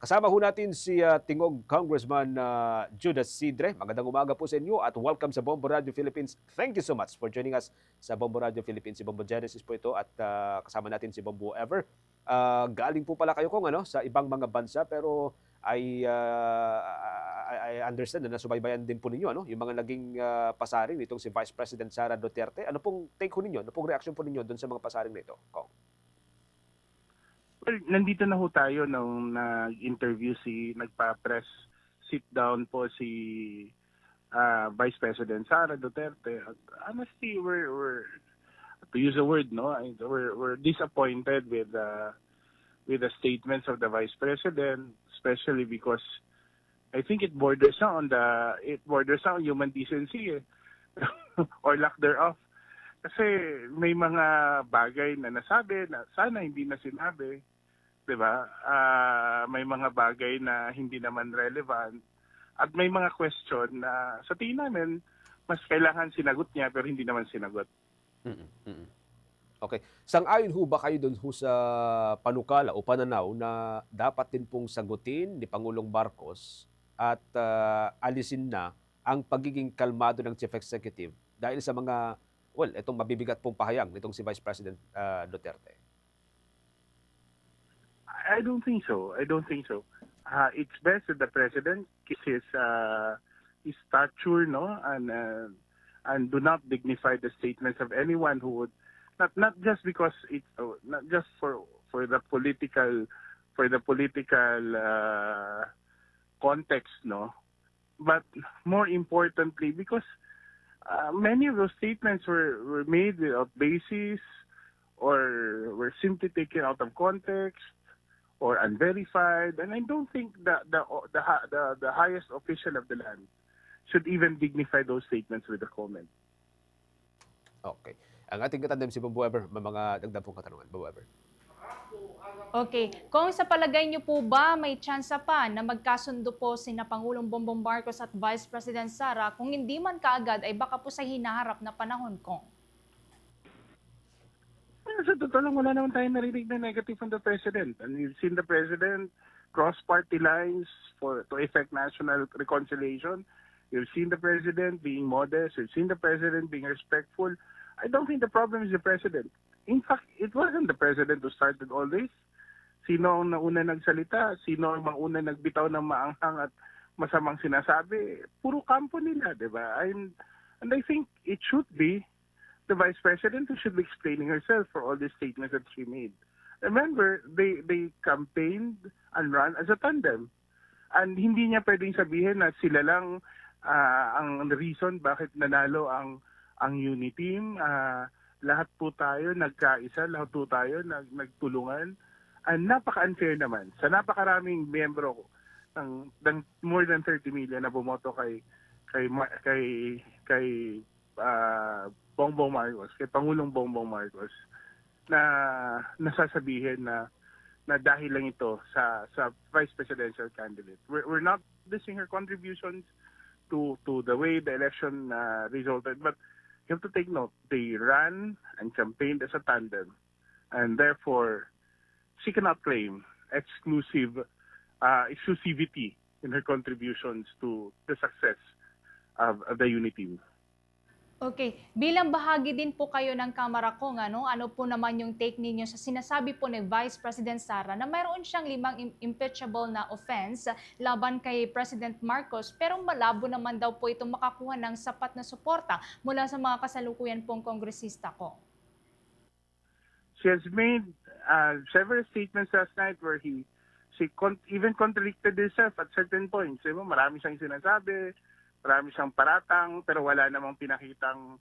Kasama ho natin si Tingog Congressman Judas Sidre. Magandang umaga po sa inyo at welcome sa Bombo Radio Philippines. Thank you so much for joining us sa Bombo Radio Philippines. Si Bombo Genesis po ito at kasama natin si Bombo Ever. Galing po pala kayo kung sa ibang mga bansa pero I understand na nasubaybayan din po ninyo yung mga naging pasaring nitong si Vice President Sara Duterte. Ano pong take ho ninyo? Ano pong reaction po ninyo doon sa mga pasaring nito? Kong? Well, nandito na ho tayo nung nag-interview nagpa-press sit-down po si Vice President Sara Duterte. At honestly, we're to use a word, no, we're disappointed with the statements of the Vice President, especially because I think it borders on human decency or lack thereof. Kasi may mga bagay na nasabi na sana hindi na sinabi. 'Di ba? May mga bagay na hindi naman relevant at may mga question na sa tingin namin mas kailangan sinagot niya pero hindi naman sinagot. Okay. Sang-ayon ho ba kayo doon sa panukala o pananaw na dapat din pong sagutin ni Pangulong Marcos at alisin na ang pagiging kalmado ng Chief Executive dahil sa mga, itong mabibigat pong pahayag nitong si Vice President Duterte? I don't think so. It's best that the president keeps his stature, no, and do not dignify the statements of anyone who would not just because it's not just for the political context, no, but more importantly because many of those statements were made without basis or were simply taken out of context or unverified, and I don't think that the highest official of the land should even dignify those statements with a comment. Okay. Ang ating katandem si Bombo Ever, may mga dagdag pong katanungan. Bombo Ever. Okay. Kung sa palagay niyo po ba may tsansa pa na magkasundo po sina Pangulong Bongbong Marcos at Vice President Sara, kung hindi man kaagad ay baka po sa hinaharap na panahon, Kong? Sa totoo lang, wala naman tayong narinig na negative from the President. And we've seen the President cross party lines to effect national reconciliation. We've seen the President being modest. We've seen the President being respectful. I don't think the problem is the President. In fact, it wasn't the President who started all this. Sino ang nauna nagsalita? Sino ang mauna nagbitaw ng maanghang at masamang sinasabi? Puro kampo nila, di ba? And I think it should be the Vice President who should be explaining herself for all these statements that she made. Remember, they campaigned and ran as a tandem. And hindi niya pwedeng sabihin na sila lang ang reason bakit nanalo ang unity team. Lahat po tayo nagkaisa, lahat po tayo nagtulungan. And napaka-unfair naman sa napakaraming miyembro ng more than 30 million na bumoto kay Bongbong Marcos, kay Pangulong Bongbong Marcos, na nasasabihin na dahil lang ito sa vice presidential candidate. We're not dissing her contributions to the way the election resulted, but you have to take note, they ran and campaigned as a tandem, and therefore she cannot claim exclusivity in her contributions to the success of the unity. Okay. Bilang bahagi din po kayo ng Kamara, Kong, ano po naman yung take ninyo sa sinasabi po ni Vice President Sara na mayroon siyang 5 impeachable na offense laban kay President Marcos pero malabo naman daw po itong makakuha ng sapat na suporta mula sa mga kasalukuyan pong kongresista, Kong? She has made several statements last night where she even contradicted herself at certain points. Marami siyang sinasabi, marami siyang paratang, pero wala namang pinakitang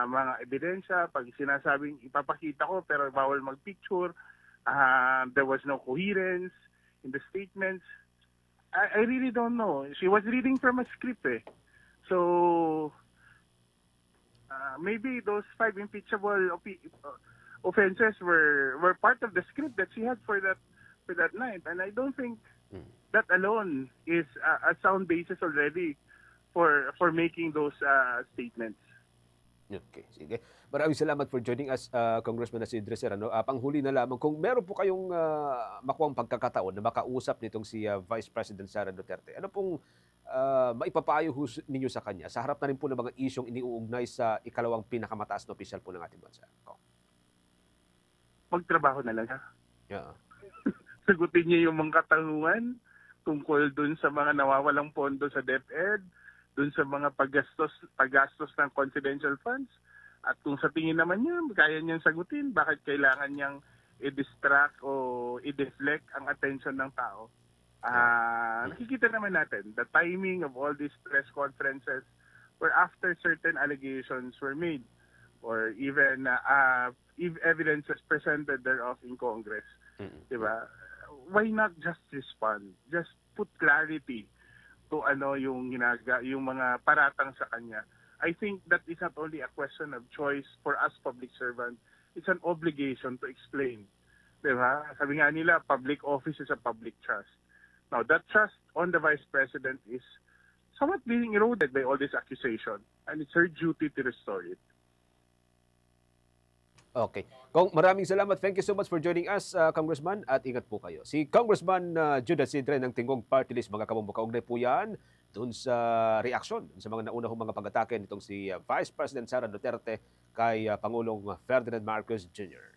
mga ebidensya. Pag sinasabing ipapakita ko pero bawal mag-picture, there was no coherence in the statements. I really don't know. She was reading from a script. So maybe those 5 impeachable offenses were part of the script that she had for that night. And I don't think that alone is a sound basis already for making those statements. Okay, sige. Maraming salamat for joining us, Congressman Isidre, sir. Ano, panghuli na lamang, kung meron po kayong makuhang pagkakataon na makausap nitong si Vice President Sara Duterte, ano pong maipapayo ninyo sa kanya sa harap na rin po ng mga isyong iniuugnay sa ikalawang pinakamataas na opisyal po ng ating bansa? Magtrabaho na lang siya. Yeah. Sagutin niya yung mga katanungan tungkol dun sa mga nawawalang pondo sa DepEd, dun sa mga paggastos ng confidential funds. At kung sa tingin naman niya, kaya niyang sagutin, bakit kailangan niyang i-distract o i-deflect ang attention ng tao. Nakikita naman natin, the timing of all these press conferences were after certain allegations were made or even if evidences presented thereof in Congress. Diba? Why not just respond? Just put clarity to yung mga paratang sa kanya. I think that is not only a question of choice for us public servants, it's an obligation to explain. Diba? Sabi nga nila, public office is a public trust. Now, that trust on the Vice President is somewhat being eroded by all this accusation, and it's her duty to restore it. Okay. Kong, maraming salamat. Thank you so much for joining us, Congressman, at ingat po kayo. Si Congressman Judas Isidre ng Tingog Party List, mga kabombo, kaugnay po yan doon sa reaksyon sa mga naunahong mga pag-atake nitong si Vice President Sara Duterte kay Pangulong Ferdinand Marcos Jr.